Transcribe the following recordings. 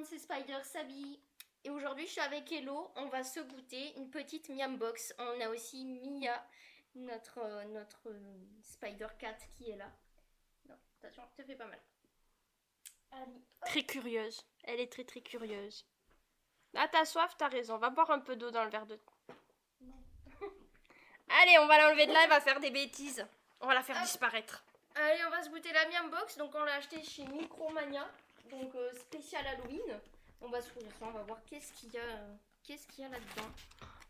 monde, c'est Spider Sabi. Et aujourd'hui, je suis avec Hello. On va se goûter une petite Miam Box. On a aussi Mia, notre Spider Cat qui est là. Non, attention, te fais pas mal. Allez. Très curieuse. Elle est très très curieuse. Ah, t'as soif, t'as raison. Va boire un peu d'eau dans le verre de... Non. Allez, on va l'enlever de là, elle va faire des bêtises. On va la faire disparaître. Allez, on va se goûter la Miam Box. Donc, on l'a acheté chez Micromania. Donc, spécial Halloween. On va s'ouvrir ça, on va voir qu'est-ce qu'il y a là-dedans.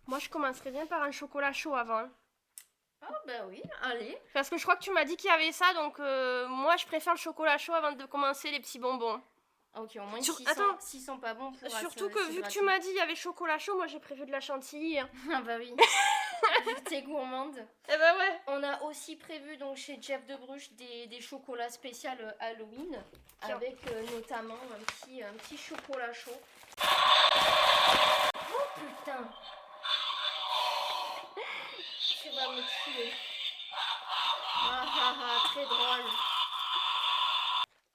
Moi, je commencerais bien par un chocolat chaud avant. Hein. Ah, bah oui, allez. Parce que je crois que tu m'as dit qu'il y avait ça, donc moi, je préfère le chocolat chaud avant de commencer les petits bonbons. Ok, au moins Attends, 600 pas bon pour surtout que vu que tu m'as dit il y avait chocolat chaud, moi j'ai prévu de la chantilly. Hein. Ah bah oui. Vu que t'es gourmande. Eh ben ouais. On a aussi prévu donc chez Jeff de Bruges des chocolats spéciaux Halloween. Tiens. Avec notamment un petit chocolat chaud. Oh putain. Tu vas me tuer. Ah ah ah, très drôle.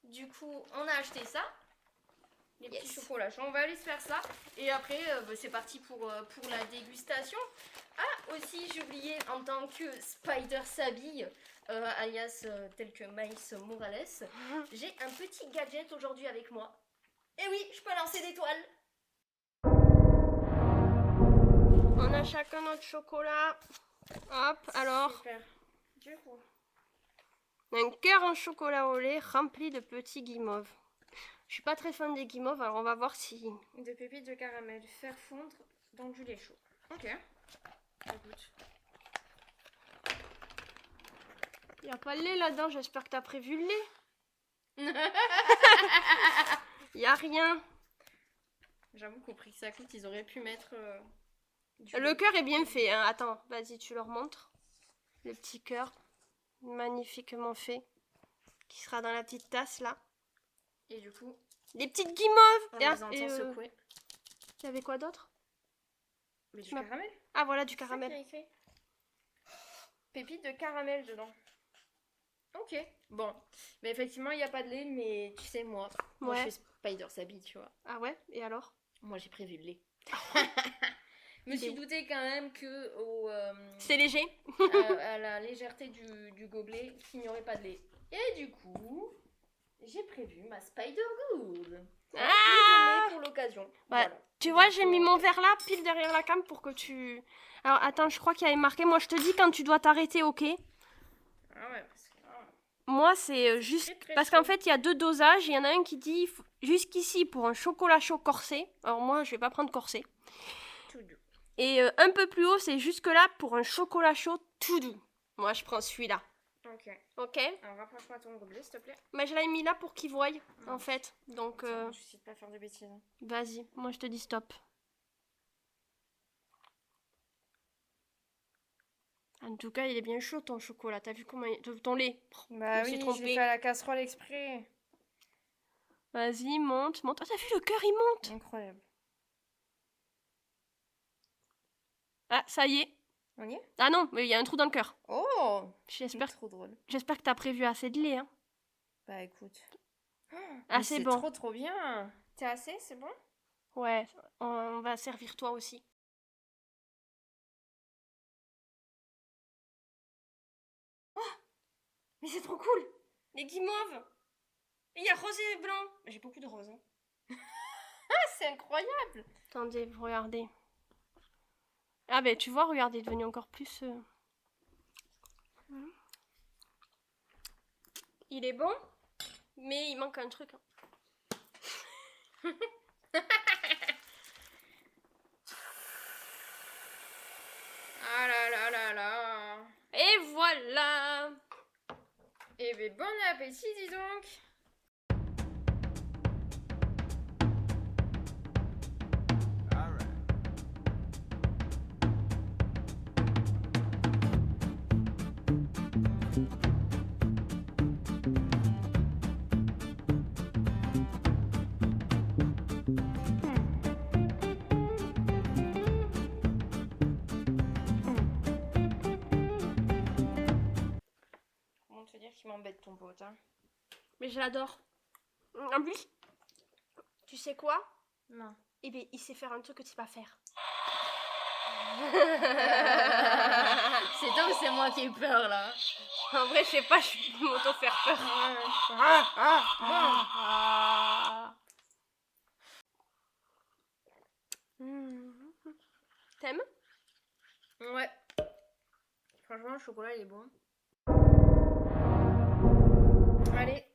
Du coup, on a acheté ça. Les petits chocolats chauds. On va aller se faire ça. Et après, c'est parti pour la dégustation. Ah, aussi, j'ai oublié, en tant que Spider Sabi, alias tel que Miles Morales, j'ai un petit gadget aujourd'hui avec moi. Et oui, je peux lancer des toiles. On a chacun notre chocolat. Hop, alors. Super. Du coup. Un cœur en chocolat au lait rempli de petits guimauves. Je suis pas très fan des guimauves, alors on va voir si... De pépites de caramel. Faire fondre dans du lait chaud. Ok. Écoute. Y a pas de lait là-dedans, j'espère que t'as prévu le lait. Y a rien. J'avoue qu'au prix que ça coûte, ils auraient pu mettre... Le cœur est bien fait, hein. Attends, vas-y, tu leur montres. Le petit cœur, magnifiquement fait, qui sera dans la petite tasse là. Et du coup, des petites guimauves. on les entend secouer. Il y avait quoi d'autre? Mais du caramel. Ah voilà, du caramel. C'est ça qu'il y a écrit. Pépites de caramel dedans. Ok, bon. Mais effectivement, il n'y a pas de lait, mais tu sais, moi je fais Spider Sabi, tu vois. Ah ouais? Et alors? Moi, j'ai prévu le lait. Je me suis douté quand même que c'est léger. à la légèreté du gobelet, qu'il n'y aurait pas de lait. Et du coup, j'ai prévu ma Spider Good. Ah, de lait pour l'occasion. Ouais. Voilà. Tu vois, j'ai mis mon verre là, pile derrière la cam pour que tu... Alors attends, je crois qu'il y avait marqué, moi je te dis quand tu dois t'arrêter, ok? Ah ouais, parce que... Moi c'est juste... Parce qu'en fait, il y a deux dosages, il y en a un qui dit jusqu'ici pour un chocolat chaud corsé. Alors moi, je vais pas prendre corsé. Tout doux. Et un peu plus haut, c'est jusque là pour un chocolat chaud tout doux. Moi, je prends celui-là. Ok. Ok? Alors rapproche-moi ton gobelet, s'il te plaît. Mais je l'avais mis là pour qu'ils voient, en fait. Donc, Je sais pas faire de bêtises. Hein. vas-y, moi je te dis stop. En tout cas, il est bien chaud ton chocolat. T'as vu comment ton lait? Bah oui, je l'ai fait à la casserole exprès. Vas-y, monte, monte. Oh, t'as vu, le cœur, il monte. Incroyable. Ah, ça y est. On y est? Ah non, mais il y a un trou dans le cœur. Oh! J'espère Trop drôle. que t'as prévu assez de lait. Hein. Bah écoute. Ah, c'est bon. Trop bien. T'es assez, c'est bon? Ouais, on va servir toi aussi. Oh, mais c'est trop cool. Les guimauves. Il y a rose et blanc. J'ai beaucoup de rose. Hein. Ah, c'est incroyable. Attendez, regardez. Ah ben tu vois, regardez, il est devenu encore plus... Il est bon, mais il manque un truc. Hein. Ah là là là là. Et voilà. Eh bien, bon appétit, dis donc. Qui m'embête ton pote, hein. Mais je l'adore. En plus, Tu sais quoi? Non. Eh bien, il sait faire un truc que tu sais pas faire. C'est toi ou c'est moi qui ai peur là? En vrai, je sais pas, je peux m'auto-faire peur. T'aimes? Ouais. Franchement, le chocolat il est bon. Allez,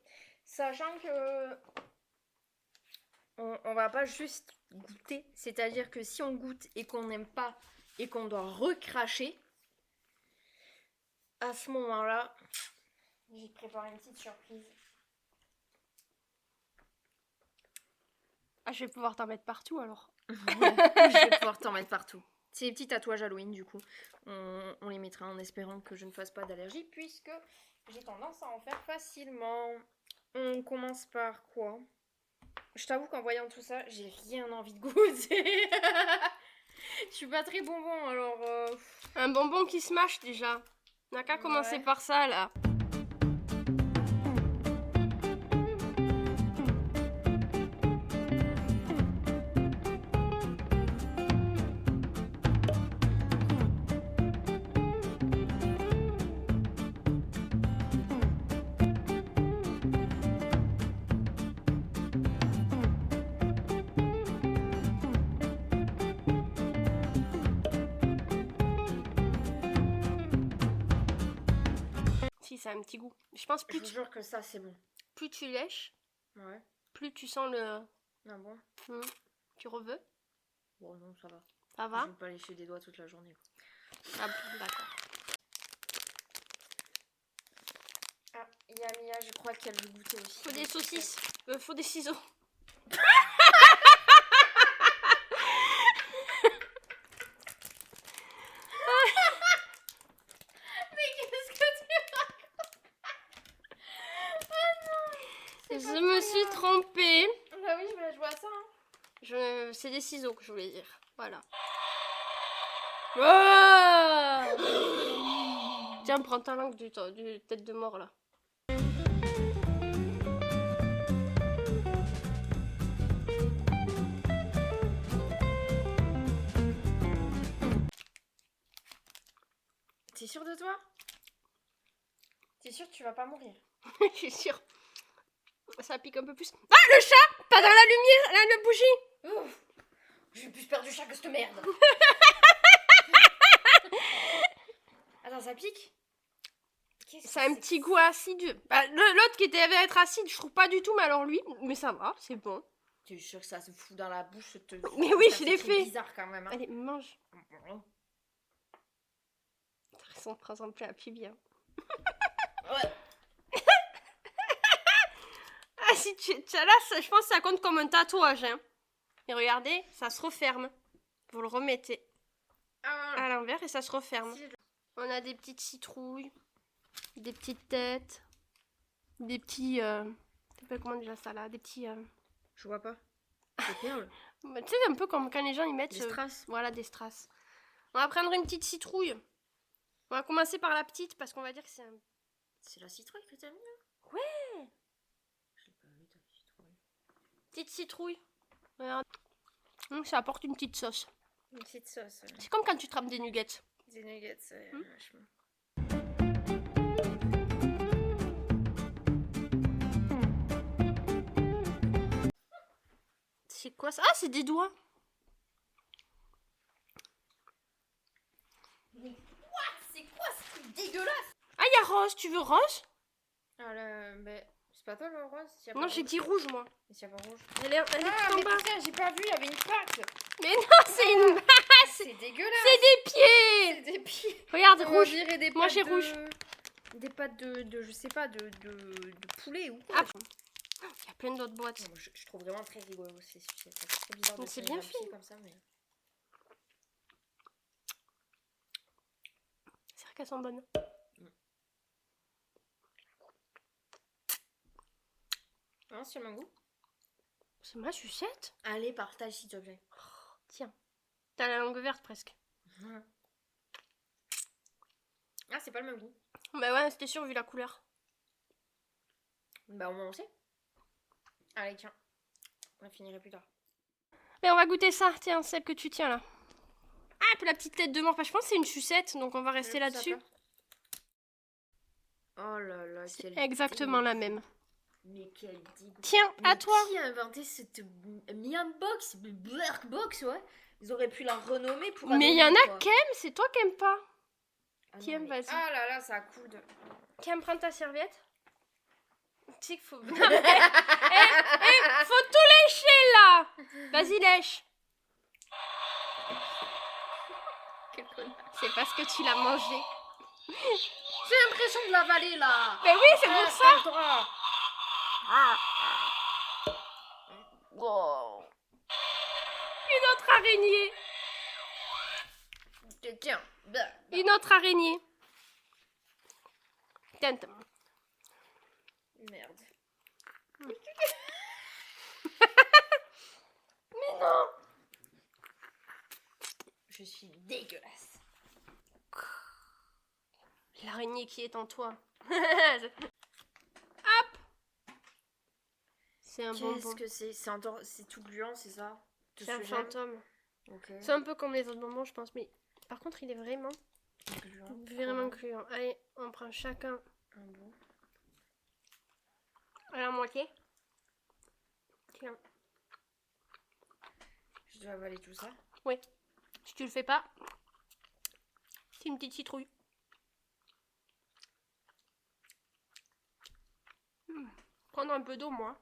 sachant que on va pas juste goûter, c'est-à-dire que si on goûte et qu'on n'aime pas et qu'on doit recracher, à ce moment-là, j'ai préparé une petite surprise. Ah, je vais pouvoir t'en mettre partout alors. Je vais pouvoir t'en mettre partout. C'est des petits tatouages Halloween du coup. On les mettra en espérant que je ne fasse pas d'allergie puisque j'ai tendance à en faire facilement. On commence par quoi? Je t'avoue qu'en voyant tout ça, j'ai rien envie de goûter. Je suis pas très bonbon alors. Un bonbon qui se mâche déjà. On n'a qu'à commencer par ça là. Si, ça a un petit goût. Je pense Je vous jure que ça c'est bon. plus tu lèches, Ouais. plus tu sens le... Ah bon? Tu reveux? Bon non, ça va. Ça va? Je vais pas lécher des doigts toute la journée. Ah bon, d'accord. Ah, il y a Mia, je crois qu'elle veut goûter aussi. Faut des saucisses. Faut des ciseaux. Je me suis trompée. Bah oui, je vois ça. Hein. C'est des ciseaux que je voulais dire. Voilà. Oh tiens, prends ta langue du tête de mort là. T'es sûre de toi? T'es sûre que tu vas pas mourir? Je suis sûre. Ça pique un peu plus. Ah, le chat! Pas dans la lumière, la bougie! Ouf. J'ai plus peur du chat que cette merde. Attends, ça pique? C'est un petit goût acide. Bah, l'autre qui devait être acide, je trouve pas du tout, mais alors lui, mais ça va, c'est bon. T'es sûre que ça se fout dans la bouche? Mais oui, je l'ai C'est fait. bizarre quand même. Hein. Allez, mange. Ça ressemble à Pibi. Hein. Ouais. Ah, si tu là, je pense que ça compte comme un tatouage. Hein. Et regardez, ça se referme. Vous le remettez à l'envers et ça se referme. On a des petites citrouilles, des petites têtes, des petits... comment déjà ça là? Des petits... Je vois pas. Des perles. Tu sais, un peu comme quand les gens ils mettent... Des strass. Voilà, des strass. On va prendre une petite citrouille. On va commencer par la petite parce qu'on va dire que c'est un... C'est la citrouille que t'as mis là? Ouais. Je l'ai pas vu ta citrouille. Petite citrouille. Regarde. Ça apporte une petite sauce. Une petite sauce. C'est comme quand tu trempes des nuggets. Des nuggets, vachement. C'est quoi ça? Ah, c'est des doigts. Mais quoi? C'est quoi ce truc dégueulasse? Ah, il y a rose. Tu veux rose? Ah là, mais c'est pas toi le rose? Non, j'ai dit rouge moi. Mais s'il y a pas rouge. Elle est tout en mais bas. putain, j'ai pas vu, il y avait une patte. Mais non, c'est une base. C'est dégueulasse. C'est des pieds. C'est des pieds. Regarde, On rouge. dirait des Moi, pattes j'ai rouge. Des pattes de je sais pas, de poulet ou quoi. Ah, il y a plein d'autres boîtes. Non, moi, je trouve vraiment très rigolo. C'est très bizarre de Mais c'est tenir bien un pied fait. comme ça, mais... C'est vrai qu'elles sont bonnes. Non, c'est le goût. C'est ma sucette. Allez, partage s'il te plaît. Tiens. T'as la langue verte presque. Ah, c'est pas le même goût. Bah ouais, c'était sûr vu la couleur. Bah, au moins on sait. Allez, tiens. On finirait plus tard. Mais on va goûter ça, tiens, celle que tu tiens là. Ah, puis la petite tête de mort, je pense que c'est une sucette, donc on va rester là-dessus. Oh là là, c'est exactement la même. Mais quel dégoût. Tiens, à toi. Qui a inventé cette Miam Box, Black Box, ouais. Ils auraient pu la renommer pour... Mais il y en a qui aiment, c'est toi qui aimes pas. Qui aime, vas-y. Ah là là, ça coude. Qui aime prendre ta serviette? Tu sais qu'il faut... faut tout lécher là. Vas-y, lèche. C'est parce que tu l'as mangé. J'ai l'impression de l'avaler là. Mais oui, c'est pour ça. Wow. Une autre araignée. Tiens. Une autre araignée. Tiens. Merde. Mais non. Je suis dégueulasse. L'araignée qui est en toi. Hop. C'est un bonbon. Qu'est-ce que c'est? C'est tout gluant, c'est ça? C'est un fantôme. Okay. C'est un peu comme les autres bonbons, je pense. Mais par contre, il est vraiment gluant. Allez, on prend chacun un bout. À la moitié. Tiens. Je dois avaler tout ça? Oui. Si tu le fais pas, c'est une petite citrouille. Prendre un peu d'eau, moi.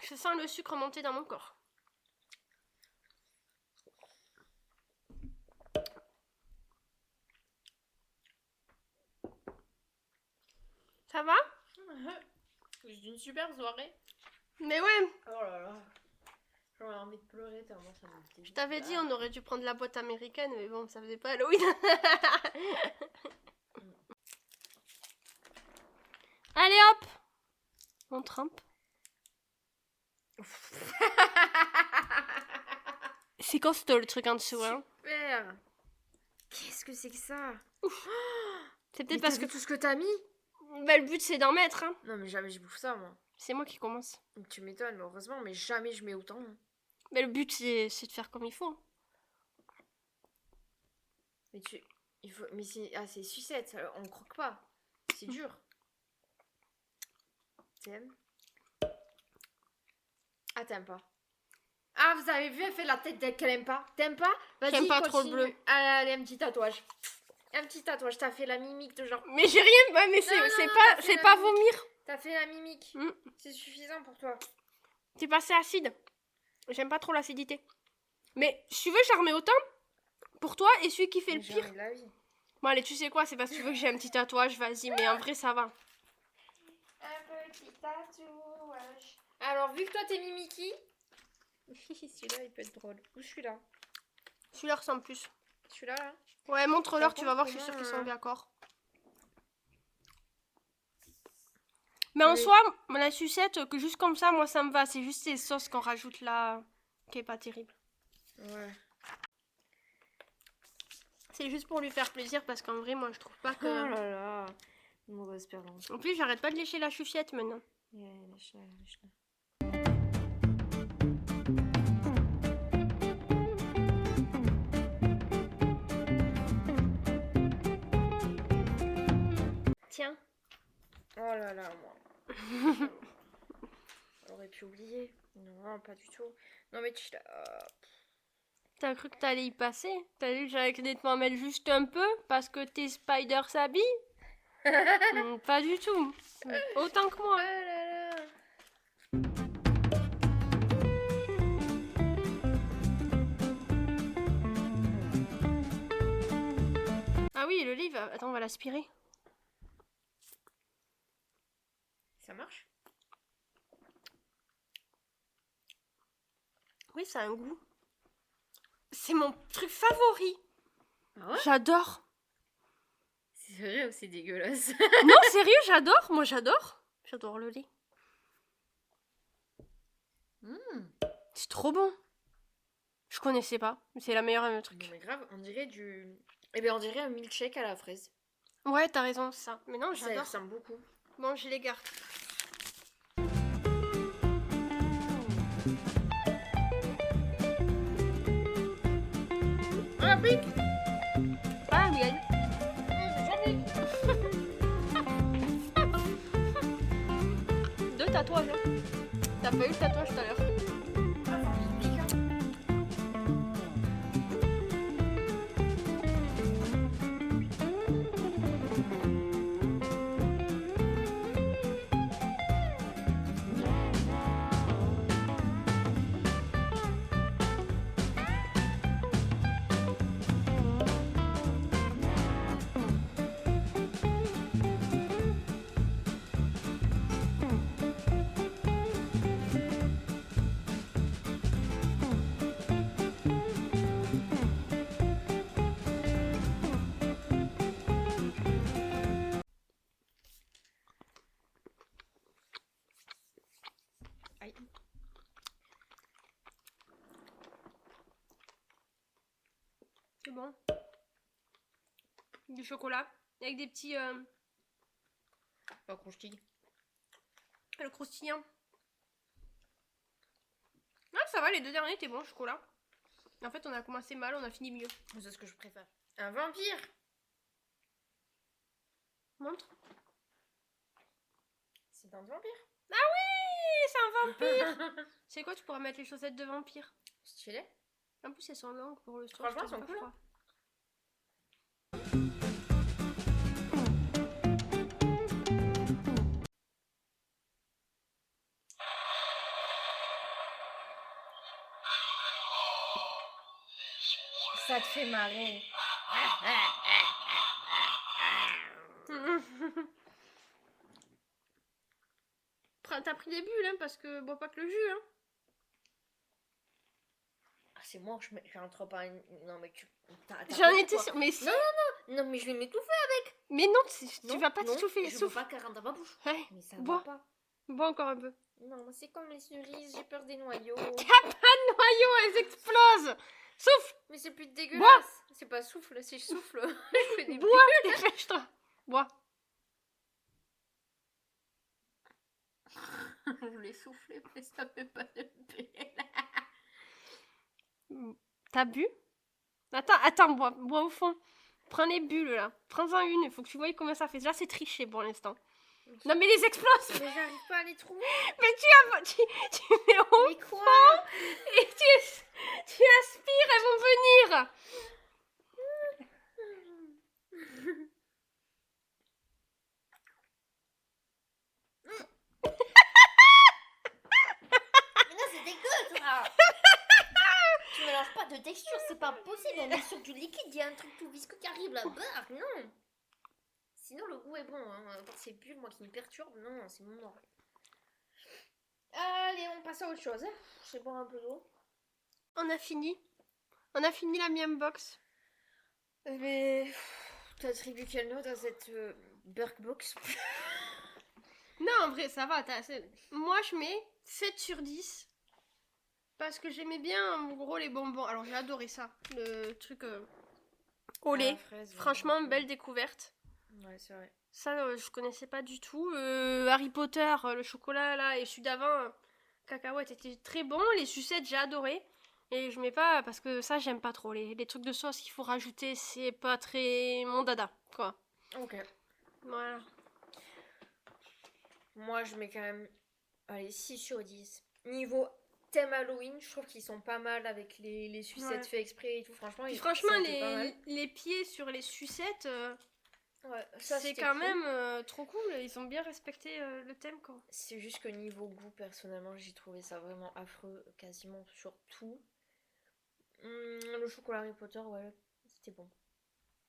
Je sens le sucre monter dans mon corps. Ça va? J'ai une super soirée. Mais ouais. Oh là là. J'aurais envie de pleurer tellement ça me dégoûte. Je t'avais dit, on aurait dû prendre la boîte américaine, mais bon, ça faisait pas Halloween. Allez hop. On trempe. C'est costaud le truc en dessous, hein. Super. Qu'est-ce que c'est que ça? C'est peut-être parce que tout ce que t'as mis. Bah, le but c'est d'en mettre, hein. Non mais jamais je bouffe ça moi. C'est moi qui commence. Tu m'étonnes, mais heureusement, mais jamais je mets autant. Mais le but c'est de faire comme il faut. Mais mais c'est sucette, on croque pas. C'est dur. T'aimes? Ah, t'aimes pas? Ah, vous avez vu, elle fait la tête qu'elle aime pas. T'aimes pas? Vas-y, j'aime pas trop le bleu. Allez, un petit tatouage. Un petit tatouage, t'as fait la mimique de genre. Mais j'ai rien, bah, mais c'est pas vomir. T'as fait la mimique. C'est suffisant pour toi. C'est passé acide. J'aime pas trop l'acidité. Mais si tu veux, je la remets autant pour toi et celui qui fait le pire. Bon, allez, tu sais quoi, c'est parce que tu veux que j'ai un petit tatouage, vas-y, mais en vrai, ça va. Un petit tatouage. Alors, vu que toi t'es Mimiki, celui-là il peut être drôle. Ou celui-là? Celui-là ressemble plus. Celui-là là? Ouais, montre-leur, tu vas voir, je suis sûre qu'ils sont d'accord. Mais en soi, la sucette, que juste comme ça, moi ça me va. C'est juste ces sauces qu'on rajoute là qui est pas terrible. Ouais. C'est juste pour lui faire plaisir parce qu'en vrai, moi je trouve pas que. Oh là là, une mauvaise perdante. En plus, j'arrête pas de lécher la choufiette maintenant. Yeah, lèche-la. Tiens. Oh là là, moi. J'aurais pu oublier. Non, pas du tout. Non mais tu T'as cru que t'allais y passer? T'as vu que j'allais te m'en mettre juste un peu parce que tes Spider s'habillent? Pas du tout. Autant que moi. Oh là là. Ah oui, le livre. Attends, on va l'aspirer. Ça marche? Oui, ça a un goût. C'est mon truc favori. Ah ouais? J'adore. C'est vrai ou c'est dégueulasse? Non, sérieux, j'adore. Moi, j'adore. J'adore le lait. C'est trop bon. Je connaissais pas. C'est la meilleure truc. Non mais grave, on dirait on dirait un milkshake à la fraise. Ouais, t'as raison, ça. Mais non, Ça j'adore. ressemble beaucoup. Bon, je les garde. Jean-Pic. Ah, mienne. Deux tatouages. Hein. T'as pas eu le tatouage tout à l'heure. C'est bon. Du chocolat. Avec des petits... Pas croustille. Le croustillant. Ah, ça va, les deux derniers étaient bons, chocolat. En fait, on a commencé mal, on a fini mieux. C'est ce que je préfère. Un vampire. Montre. C'est un vampire. Ah oui, c'est un vampire. C'est quoi, tu pourras mettre les chaussettes de vampire. Stylé. En plus, elles sont longues pour le Franchement, elles sont cool. Ça te fait marrer. T'as pris des bulles, hein, parce que bois pas que le jus, hein. Ah, c'est moi, je rentre pas. Non, mais tu. J'en étais sûre, mais si. Non, mais je vais m'étouffer avec. Mais non, tu vas pas t'étouffer. Je veux pas qu'elle rentre dans ma bouche. Ouais. Mais ça Bois. va pas. Bois encore un peu. Non, c'est comme les cerises, j'ai peur des noyaux. T'as pas de noyaux, elles explosent. Souffle. Mais c'est plus dégueulasse. C'est pas souffle, c'est souffle. Je fais des Bois, dépêche-toi. Bois. Je voulais souffler, mais ça fait pas de paix. T'as bu? Attends, bois au fond. Prends les bulles là. Prends-en une, il faut que tu vois comment ça fait. Là, c'est triché pour l'instant. Non, mais les explosent! Mais j'arrive pas à les trouver. Mais tu mets au Mais quoi? fond et tu aspires, elles vont venir! Mais non, c'est dégueu, toi! Tu mélanges pas de texture, c'est pas possible. On est sur du liquide, il y a un truc tout visqueux qui arrive là-bas. Non! Sinon, le goût est bon. Hein. Par ces bulles, moi qui me perturbe, non, c'est mon mort. Allez, on passe à autre chose. Je vais boire un peu d'eau. On a fini la miam box. Mais t'attribues quelle note à cette Burk Box? Non, en vrai, ça va. Moi, je mets 7 sur 10. Parce que j'aimais bien, en gros, les bonbons. Alors, j'ai adoré ça. Le truc au lait. Fraise, franchement, belle découverte. Ouais, c'est vrai. Ça, je connaissais pas du tout. Harry Potter, le chocolat, là, et celui d'avant, cacahuète, était très bon. Les sucettes, j'ai adoré. Et je mets pas, parce que ça, j'aime pas trop. Les trucs de sauce qu'il faut rajouter, c'est pas très mon dada, quoi. Ok. Voilà. Moi, je mets quand même, allez, 6 sur 10. Niveau thème Halloween, je trouve qu'ils sont pas mal avec les sucettes faits exprès et tout. Franchement, les pieds sur les sucettes, ouais, ça, c'est quand même trop cool. Ils ont bien respecté le thème, quoi. C'est juste que niveau goût, personnellement, j'ai trouvé ça vraiment affreux, quasiment sur tout. Le chocolat Harry Potter, ouais, c'était bon.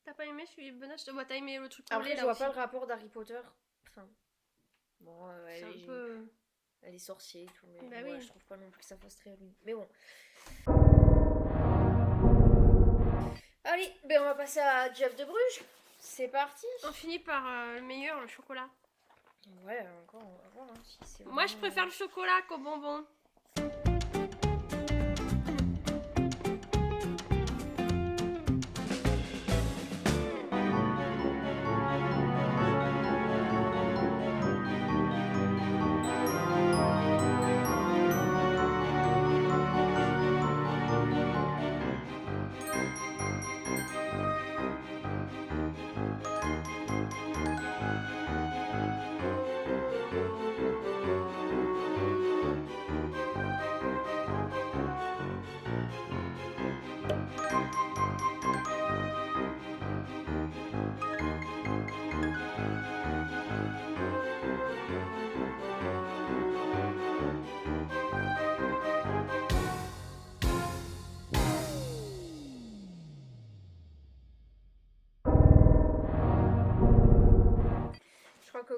T'as pas aimé celui de Benache? Ouais, t'as aimé le truc au Après, lait, je là vois aussi. pas le rapport d'Harry Potter. Enfin, bon, c'est un peu... elle est sorcière et tout, mais bah ouais, oui. je trouve pas non plus que ça fasse très Halloween. Mais bon. Allez, ben on va passer à Jeff de Bruges. C'est parti. On finit par le meilleur, le chocolat. Ouais, encore, on va voir hein, si c'est Moi, je préfère le chocolat qu'au bonbon.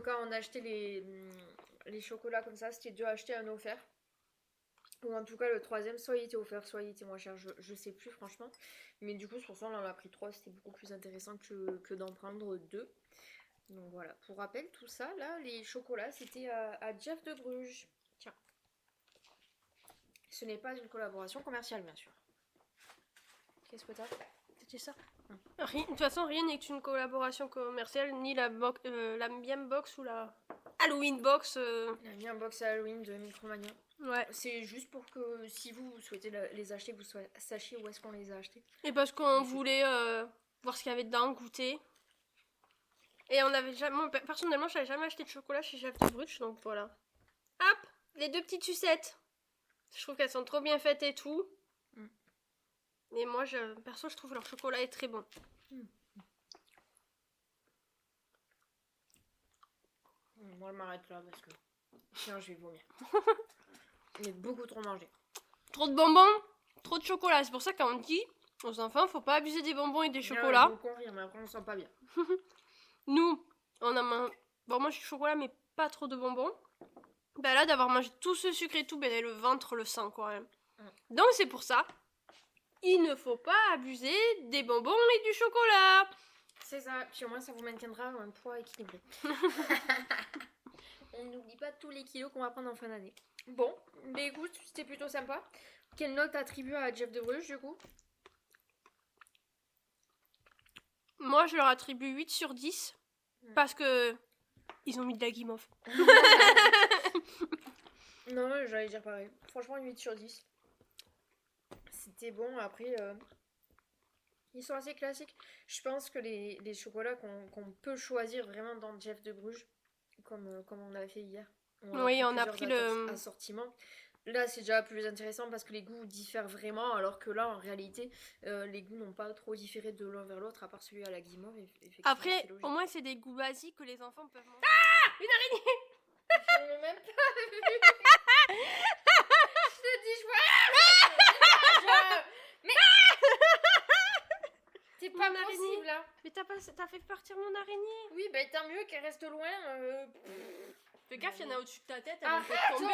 quand on achetait les chocolats comme ça, c'était 2 achetés, 1 offert. Ou en tout cas le 3e, soit il était offert, soit il était moins cher, je sais plus franchement. Mais du coup, c'est pour ça on en a pris 3, c'était beaucoup plus intéressant que d'en prendre 2. Donc voilà, pour rappel, tout ça, là, les chocolats, c'était à Jeff de Bruges. Tiens. Ce n'est pas une collaboration commerciale, bien sûr. Qu'est-ce que t'as? C'était ça? De toute façon, rien n'est une collaboration commerciale, ni la Miam Box ou la Halloween Box. La Miam Box Halloween de Micromania. Ouais. C'est juste pour que si vous souhaitez les acheter, vous sachiez où est-ce qu'on les a achetés. Et parce qu'on voulait voir ce qu'il y avait dedans, goûter. Et on avait jamais... Moi, personnellement, je n'avais jamais acheté de chocolat chez Jeff de Bruges, donc voilà. Hop, les 2 petites sucettes. Je trouve qu'elles sont trop bien faites et tout. Et moi, perso, je trouve leur chocolat est très bon. Moi, je m'arrête là parce que sinon, je vais vomir. Il est beaucoup trop mangé. Trop de bonbons, trop de chocolat. C'est pour ça qu'on dit aux enfants, faut pas abuser des bonbons et des chocolats. Je vous confirme, mais après, on sent pas bien. Nous, on a mangé... Bon, moi, je suis chocolat, mais pas trop de bonbons. Bah là, d'avoir mangé tout ce sucre et tout, ben le ventre le sent quand même. Donc, c'est pour ça, il ne faut pas abuser des bonbons et du chocolat. C'est ça, puis au moins ça vous maintiendra un poids équilibré. On n'oublie pas tous les kilos qu'on va prendre en fin d'année. Bon, mais écoute, c'était plutôt sympa. Quelle note attribue à Jeff de Bruges du coup? Moi, je leur attribue 8 sur 10 parce que ils ont mis de la guimauve. Non, j'allais dire pareil. Franchement, 8 sur 10. C'était bon, après... Ils sont assez classiques. Je pense que les chocolats qu'on peut choisir vraiment dans Jeff de Bruges, comme on avait fait hier. On a pris le assortiment. Là, c'est déjà plus intéressant parce que les goûts diffèrent vraiment, alors que là, en réalité, les goûts n'ont pas trop différé de l'un vers l'autre, à part celui à la guimauve. Après, au moins, c'est des goûts basiques que les enfants peuvent manger. Ah, une araignée! Je l'ai même pas vu. Je te dis, mais c'est pas possible là. Mais t'as fait partir mon araignée. Oui, bah tant mieux qu'elle reste loin. Fais gaffe, il y en a au-dessus de ta tête. Elle va tomber.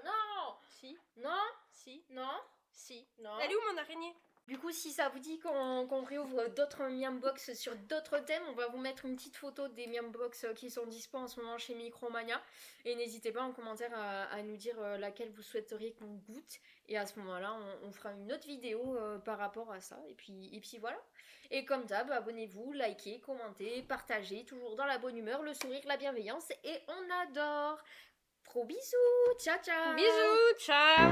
Non. Si. Non. Si. Non. Si. Non. Elle est où mon araignée? Du coup, si ça vous dit qu'on réouvre d'autres Miam Box sur d'autres thèmes, on va vous mettre une petite photo des Miam Box qui sont dispo en ce moment chez Micromania. Et n'hésitez pas en commentaire à nous dire laquelle vous souhaiteriez qu'on goûte. Et à ce moment-là, on fera une autre vidéo par rapport à ça. Et puis voilà. Et comme d'hab, abonnez-vous, likez, commentez, partagez, toujours dans la bonne humeur, le sourire, la bienveillance. Et on adore. Gros bisous. Ciao, ciao. Bisous. Ciao.